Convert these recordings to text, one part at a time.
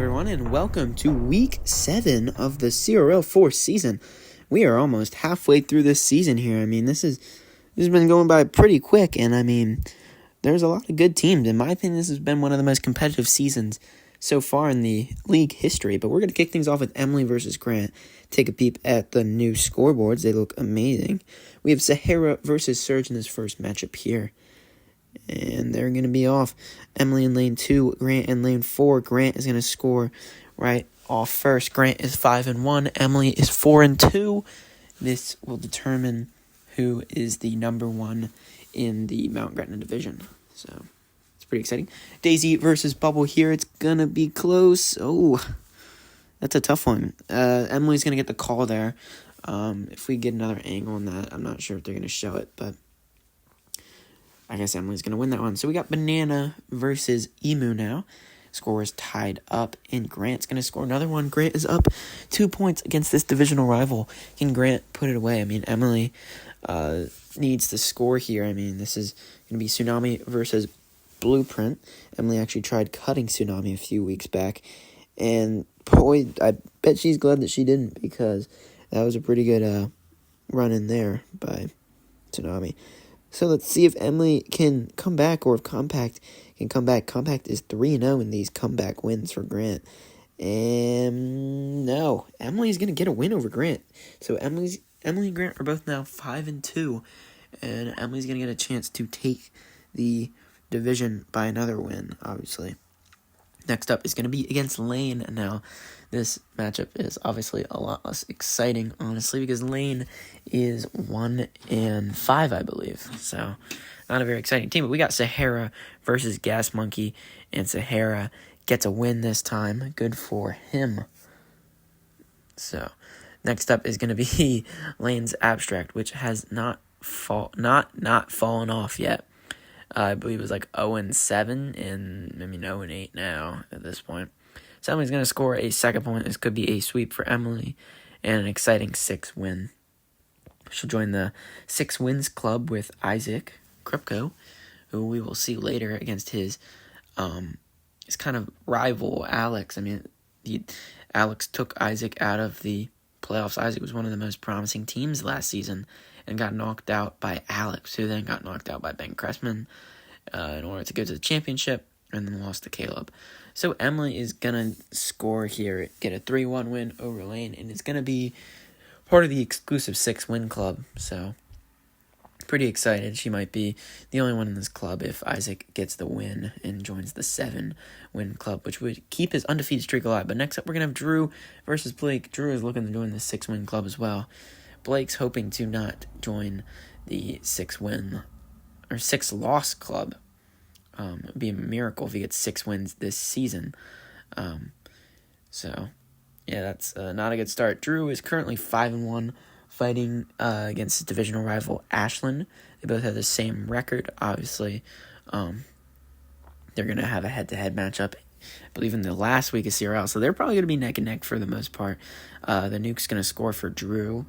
everyone, and welcome to Week 7 of the CRL4 season. We are almost halfway through this season here. This has been going by pretty quick, and there's a lot of good teams. In my opinion, this has been one of the most competitive seasons so far in the league history. But we're going to kick things off with Emily versus Grant. Take a peep at the new scoreboards. They look amazing. We have Sahara versus Surge in this first matchup here. And they're going to be off. Emily in lane 2, Grant in lane 4. Grant is going to score right off first. Grant is 5-1. Emily is 4-2. This will determine who is the number one in the Mount Gretna division. So it's pretty exciting. Daisy versus Bubble here. It's going to be close. Oh, that's a tough one. Emily's going to get the call there. If we get another angle on that, I'm not sure if they're going to show it, but I guess Emily's going to win that one. So we got Banana versus Emu now. Score is tied up, and Grant's going to score another one. Grant is up 2 points against this divisional rival. Can Grant put it away? Emily needs to score here. This is going to be Tsunami versus Blueprint. Emily actually tried cutting Tsunami a few weeks back, and boy, I bet she's glad that she didn't, because that was a pretty good run in there by Tsunami. So let's see if Emily can come back, or if Compact can come back. Compact is 3-0 in these comeback wins for Grant. And no, Emily's going to get a win over Grant. So Emily and Grant are both now 5-2. And Emily's going to get a chance to take the division by another win, obviously. Next up is going to be against Lane. Now, this matchup is obviously a lot less exciting, honestly, because Lane is 1-5, I believe. So, not a very exciting team. But we got Sahara versus Gas Monkey, and Sahara gets a win this time. Good for him. So, next up is going to be Lane's Abstract, which has not fallen off yet. I believe it was like 0-7 and 0-8 now at this point. So Emily's going to score a second point. This could be a sweep for Emily and an exciting 6-win. She'll join the 6 wins club with Isaac Kripko, who we will see later against his kind of rival Alex. Alex took Isaac out of the playoffs. Isaac was one of the most promising teams last season and got knocked out by Alex, who then got knocked out by Ben Cressman in order to go to the championship, and then lost to Caleb. So Emily is going to score here, get a 3-1 win over Lane, and it's going to be part of the exclusive 6-win club. So pretty excited. She might be the only one in this club if Isaac gets the win and joins the 7-win club, which would keep his undefeated streak alive. But next up, we're going to have Drew versus Blake. Drew is looking to join the 6-win club as well. Blake's hoping to not join the 6-loss club. It'd be a miracle if he gets 6 wins this season. So, yeah, that's not a good start. Drew is currently 5-1, fighting against his divisional rival Ashland. They both have the same record, obviously. They're going to have a head-to-head matchup, I believe, in the last week of CRL. So they're probably going to be neck and neck for the most part. The Nuke's going to score for Drew.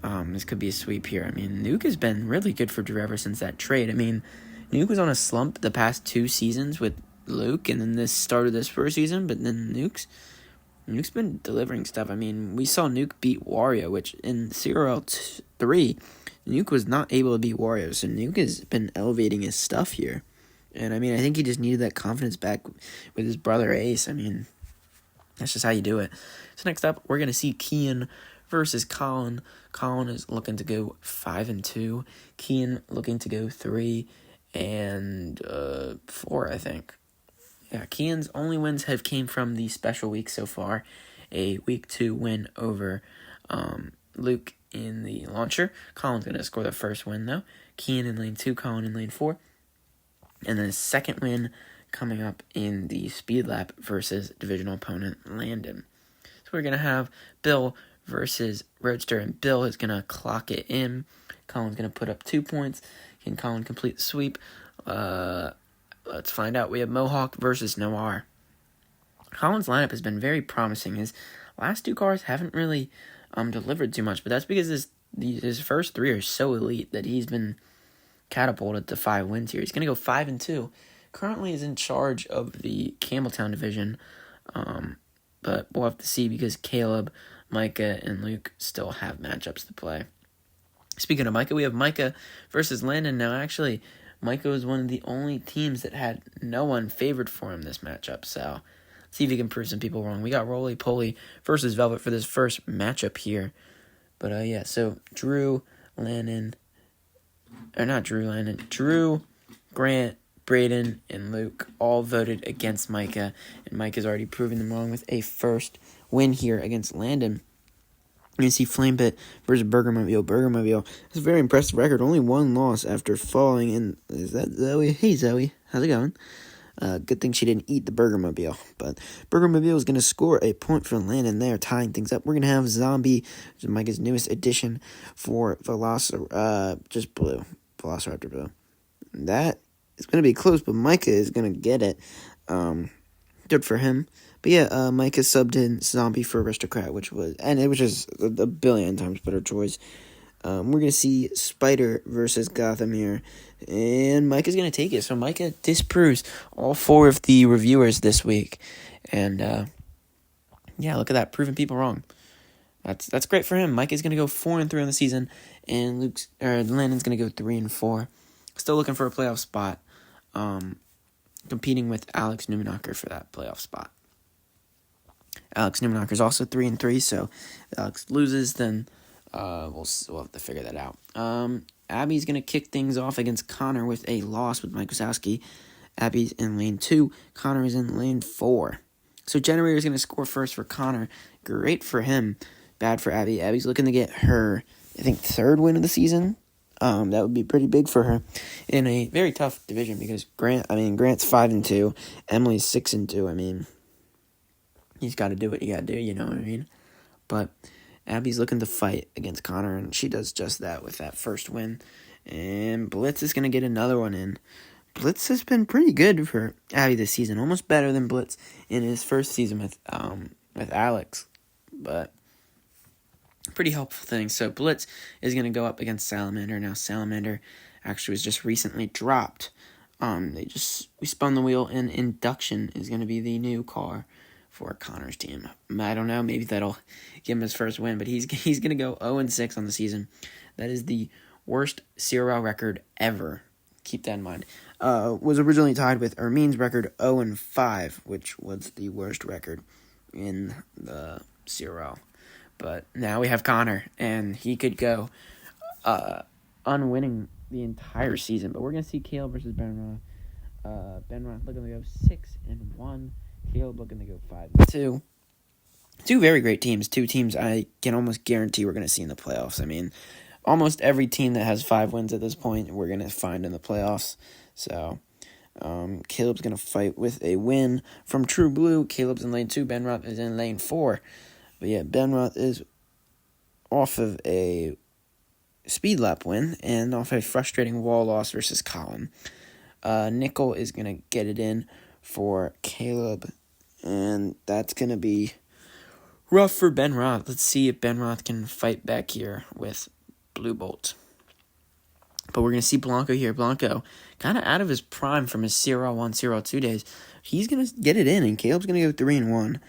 This could be a sweep here. Nuke has been really good for Drew ever since that trade. Nuke was on a slump the past 2 seasons with Luke, and then this started this first season, but then Nuke's been delivering stuff. We saw Nuke beat Wario, which in CRL3, Nuke was not able to beat Wario, so Nuke has been elevating his stuff here. And, I think he just needed that confidence back with his brother Ace. That's just how you do it. So next up, we're going to see Kian versus Colin. Colin is looking to go 5-2. Kian looking to go 3-4, I think. Yeah, Kian's only wins have came from the special week so far. A week 2 win over Luke in the launcher. Colin's going to score the first win, though. Kian in lane 2, Colin in lane 4. And then the second win coming up in the speed lap versus divisional opponent Landon. So we're going to have Bill versus Roadster, and Bill is going to clock it in. Colin's going to put up 2 points. Can Colin complete the sweep? Let's find out. We have Mohawk versus Noir. Colin's lineup has been very promising. His last 2 cars haven't really delivered too much, but that's because his first 3 are so elite that he's been catapulted to 5 wins here. He's going to go 5-2. Currently is in charge of the Campbelltown division. but we'll have to see because Caleb, Micah, and Luke still have matchups to play. Speaking of Micah, we have Micah versus Landon. Now, actually, Micah was one of the only teams that had no one favored for him this matchup, so see if he can prove some people wrong. We got Roly Poly versus Velvet for this first matchup here. But, so Drew, Grant, Braden, and Luke all voted against Micah, and Micah's already proven them wrong with a first win here against Landon. You see Flamepit versus Burgermobile. Burgermobile has a very impressive record, only one loss after falling. And is that Zoe? Hey, Zoe. How's it going? Good thing she didn't eat the Burgermobile. But Burgermobile is going to score a point for Landon there, tying things up. We're going to have Zombie, which is Micah's newest addition for Velociraptor Blue. That is going to be close, but Micah is going to get it. Good for him. But yeah, Micah subbed in Zombie for Aristocrat, which was just a billion times better choice. We're going to see Spider versus Gothamir, and Micah's going to take it. So Micah disproves all four of the reviewers this week. And, look at that, proving people wrong. That's great for him. Micah's going to go 4-3 on the season, and Landon's going to go 3-4. Still looking for a playoff spot, competing with Alex Newmacher for that playoff spot. Alex Newmacher is also 3-3, so if Alex loses, then we'll have to figure that out. Abby's going to kick things off against Connor with a loss with Mike Wazowski. Abby's in lane 2. Connor is in lane 4. So Generator's going to score first for Connor. Great for him. Bad for Abby. Abby's looking to get her, I think, third win of the season. That would be pretty big for her in a very tough division because Grant's 5-2. Emily's 6-2. I mean, he's got to do what you got to do, you know what I mean? But Abby's looking to fight against Connor, and she does just that with that first win. And Blitz is going to get another one in. Blitz has been pretty good for Abby this season, almost better than Blitz in his first season with Alex. But pretty helpful thing. So Blitz is going to go up against Salamander. Now Salamander actually was just recently dropped. We spun the wheel, and Induction is going to be the new car for Connor's team. I don't know, maybe that'll give him his first win, but he's going to go 0-6 on the season. That is the worst CRL record ever. Keep that in mind. Was originally tied with Ermine's record 0-5, which was the worst record in the CRL. But now we have Connor, and he could go unwinning the entire season. But we're going to see Caleb versus Ben Roth. Ben Roth looking to go 6-1. Caleb looking to go 5-2. Two very great teams. Two teams I can almost guarantee we're going to see in the playoffs. I mean, almost every team that has 5 wins at this point, we're going to find in the playoffs. So, Caleb's going to fight with a win from True Blue. Caleb's in lane 2. Ben Roth is in lane 4. But yeah, Ben Roth is off of a speed lap win and off a frustrating wall loss versus Colin. Nickel is going to get it in for Caleb, and that's going to be rough for Ben Roth. Let's see if Ben Roth can fight back here with Blue Bolt. But we're going to see Blanco here. Blanco, kind of out of his prime from his CRL1, CRL2 days. He's going to get it in, and Caleb's going to go 3-1.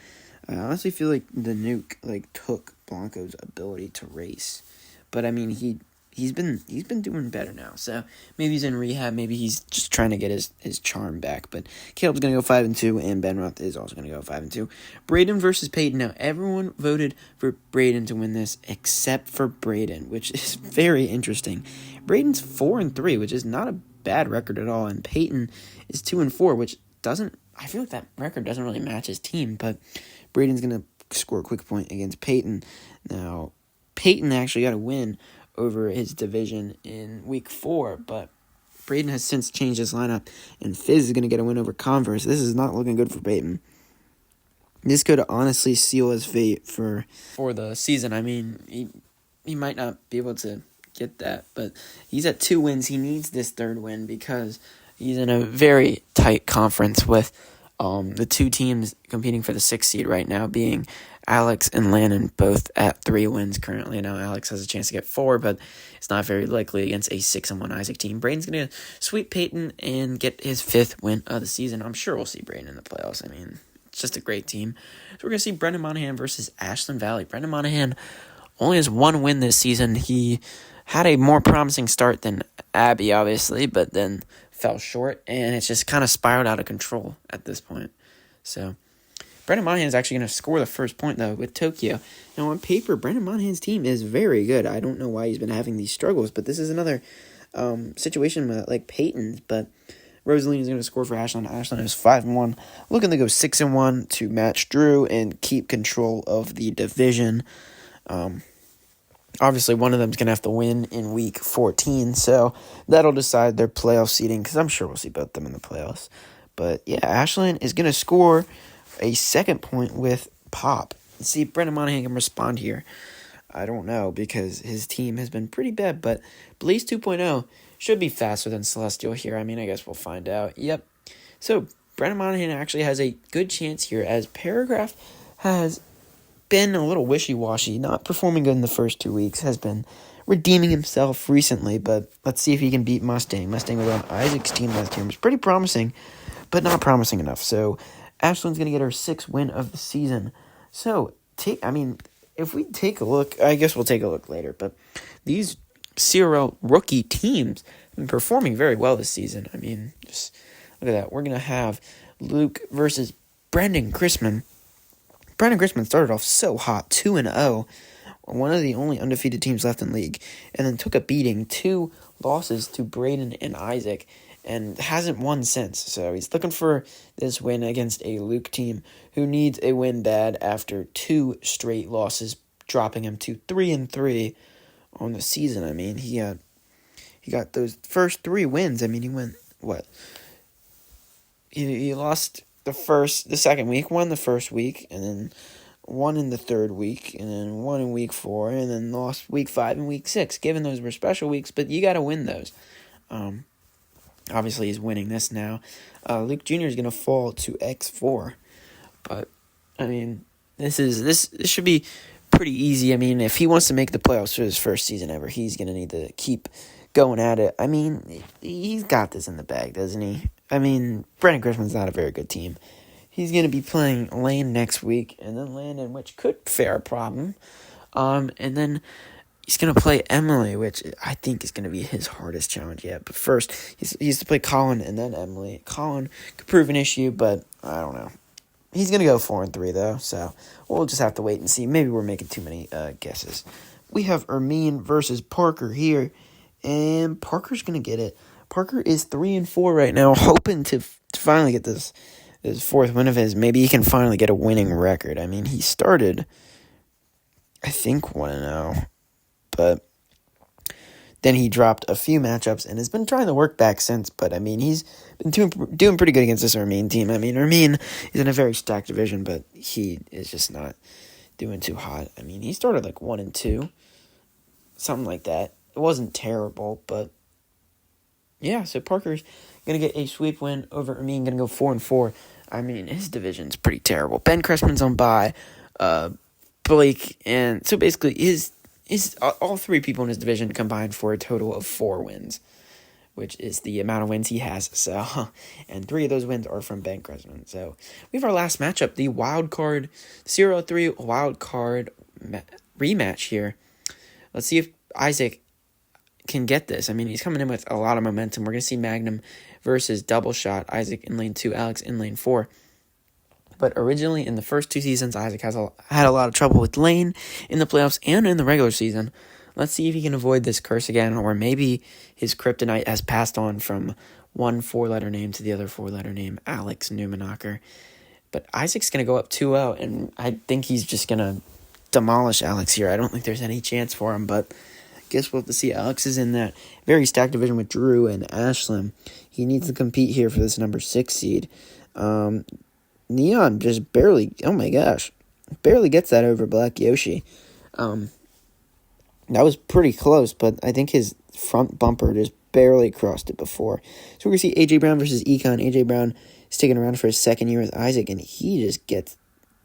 I honestly feel like the nuke took Blanco's ability to race. But, I mean, he's been doing better now. So maybe he's in rehab. Maybe he's just trying to get his charm back. But Caleb's going to go 5-2, and Ben Roth is also going to go 5-2. Braden versus Peyton. Now, everyone voted for Braden to win this except for Braden, which is very interesting. Braden's 4-3, which is not a bad record at all. And Peyton is 2-4, which I feel like that record doesn't really match his team. But Braden's going to score a quick point against Peyton. Now, Peyton actually got a win over his division in week 4, but Braden has since changed his lineup, and Fizz is going to get a win over Converse. This is not looking good for Peyton. This could honestly seal his fate for the season. I mean, he might not be able to get that, but he's at 2 wins. He needs this 3rd win because he's in a very tight conference with the 2 teams competing for the 6th seed right now being Alex and Landon, both at 3 wins currently. Now, Alex has a chance to get 4, but it's not very likely against a 6-1 Isaac team. Braden's going to sweep Peyton and get his 5th win of the season. I'm sure we'll see Braden in the playoffs. I mean, It's just a great team. So we're going to see Brendan Monahan versus Ashland Valley. Brendan Monahan only has one win this season. He had a more promising start than Abby, obviously, but then fell short, and it's just kind of spiraled out of control at this point. So Brendan Monahan is actually going to score the first point, though, with Tokyo. Now, on paper, Brendan Monahan's team is very good. I don't know why he's been having these struggles, but this is another situation like Peyton's, but Rosaline is going to score for Ashland. Ashland is 5-1, looking to go 6-1 to match Drew and keep control of the division. Obviously, one of them is going to have to win in week 14, so that'll decide their playoff seeding, because I'm sure we'll see both of them in the playoffs. But yeah, Ashland is going to score a second point with Pop. Let's see if Brendan Monahan can respond here. I don't know, because his team has been pretty bad, but Blaze 2.0 should be faster than Celestial here. I mean, I guess we'll find out. Yep. So, Brendan Monahan actually has a good chance here, as Paragraph has been a little wishy-washy, not performing good in the first 2 weeks, has been redeeming himself recently, but let's see if he can beat Mustang. Mustang was on Isaac's team last year. It was pretty promising, but not promising enough. So, Ashland's going to get her 6th win of the season. So, if we take a look, I guess we'll take a look later, but these CRL rookie teams have been performing very well this season. I mean, just look at that. We're going to have Luke versus Brendan Chrisman. Brendan Chrisman started off so hot, 2-0, one of the only undefeated teams left in league, and then took a beating, 2 losses to Braden and Isaac, and hasn't won since. So he's looking for this win against a Luke team who needs a win bad after 2 straight losses, dropping him to 3-3 on the season. I mean, he got those first 3 wins. I mean, he went, He lost the second week, won the first week, and then won in the third week, and then won in week 4, and then lost week 5 and week 6. Given those were special weeks, but you got to win those. Obviously, he's winning this now. Luke Jr. is going to fall to X4, but I mean, this should be pretty easy. I mean, if he wants to make the playoffs for his first season ever, he's going to need to keep going at it. I mean, he's got this in the bag, doesn't he? I mean, Brendan Chrisman's not a very good team. He's going to be playing Lane next week, and then Landon, which could fare a problem. And then he's going to play Emily, which I think is going to be his hardest challenge yet. But first, he's to play Colin and then Emily. Colin could prove an issue, but I don't know. He's going to go 4-3, though, so we'll just have to wait and see. Maybe we're making too many guesses. We have Ermine versus Parker here, and Parker's going to get it. Parker is 3-4 right now, hoping to finally get this 4th win of his. Maybe he can finally get a winning record. I mean, he started, I think, 1-0, but then he dropped a few matchups and has been trying to work back since. But, I mean, he's been doing pretty good against this Ermine team. I mean, Ermine is in a very stacked division, but he is just not doing too hot. I mean, he started like 1-2, something like that. It wasn't terrible, but yeah, so Parker's going to get a sweep win over Ermine, going to go 4-4. I mean, his division's pretty terrible. Ben Cressman's on bye, Blake, and so basically his all 3 people in his division combined for a total of 4 wins, which is the amount of wins he has. So, and 3 of those wins are from Ben Cressman. So we have our last matchup, the wild card, CRL3 wild card rematch here. Let's see if Isaac can get this. I mean, he's coming in with a lot of momentum. We're going to see Magnum versus Double Shot. Isaac in lane 2, Alex in lane 4. But originally, in the first 2 seasons, Isaac had a lot of trouble with lane in the playoffs and in the regular season. Let's see if he can avoid this curse again, or maybe his kryptonite has passed on from one 4-letter name to the other 4-letter name, Alex Newmanacher. But Isaac's going to go up 2-0, and I think he's just going to demolish Alex here. I don't think there's any chance for him, but guess we'll have to see. Alex is in that very stacked division with Drew and Ashland. He needs to compete here for this number 6 seed. Neon just barely, barely gets that over Black Yoshi. That was pretty close, but I think his front bumper just barely crossed it before. So we're going to see AJ Brown versus Econ. AJ Brown sticking around for his second year with Isaac, and he just gets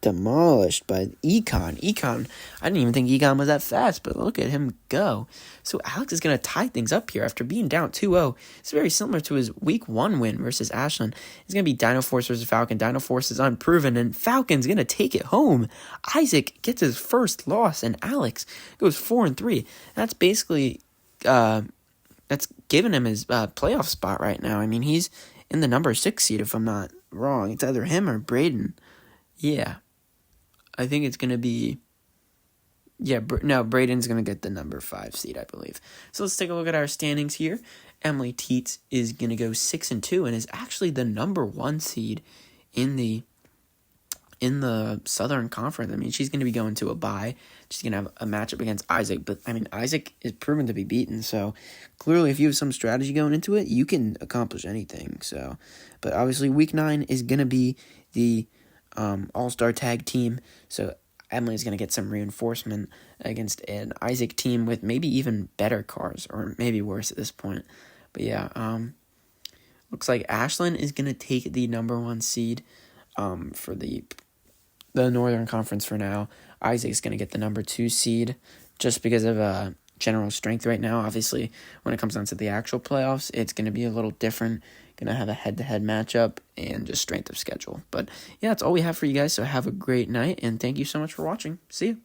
demolished by Econ. I didn't even think Econ was that fast, but look at him go. So Alex is going to tie things up here after being down 2-0. It's very similar to his week 1 win versus Ashland. It's going to be Dino Force versus Falcon. Dino Force is unproven, and Falcon's going to take it home. Isaac gets his first loss, and Alex goes 4-3. That's basically that's given him his playoff spot right now. I mean, he's in the number 6 seed, if I'm not wrong. It's either him or Braden. Yeah. I think it's going to be... Yeah, Braden's going to get the number 5 seed, I believe. So let's take a look at our standings here. Emily Teets is going to go 6-2 and is actually the number 1 seed in the Southern Conference. I mean, she's going to be going to a bye. She's going to have a matchup against Isaac. But, I mean, Isaac is proven to be beaten. So, clearly, if you have some strategy going into it, you can accomplish anything. So, but obviously, Week 9 is going to be the All-Star Tag Team. So, Emily's going to get some reinforcement against an Isaac team with maybe even better cars. Or maybe worse at this point. But, yeah, looks like Ashland is going to take the number 1 seed for the Northern Conference for now. Isaac's going to get the number 2 seed just because of general strength right now. Obviously, when it comes down to the actual playoffs, it's going to be a little different. Going to have a head-to-head matchup and just strength of schedule. But, yeah, that's all we have for you guys, so have a great night, and thank you so much for watching. See you.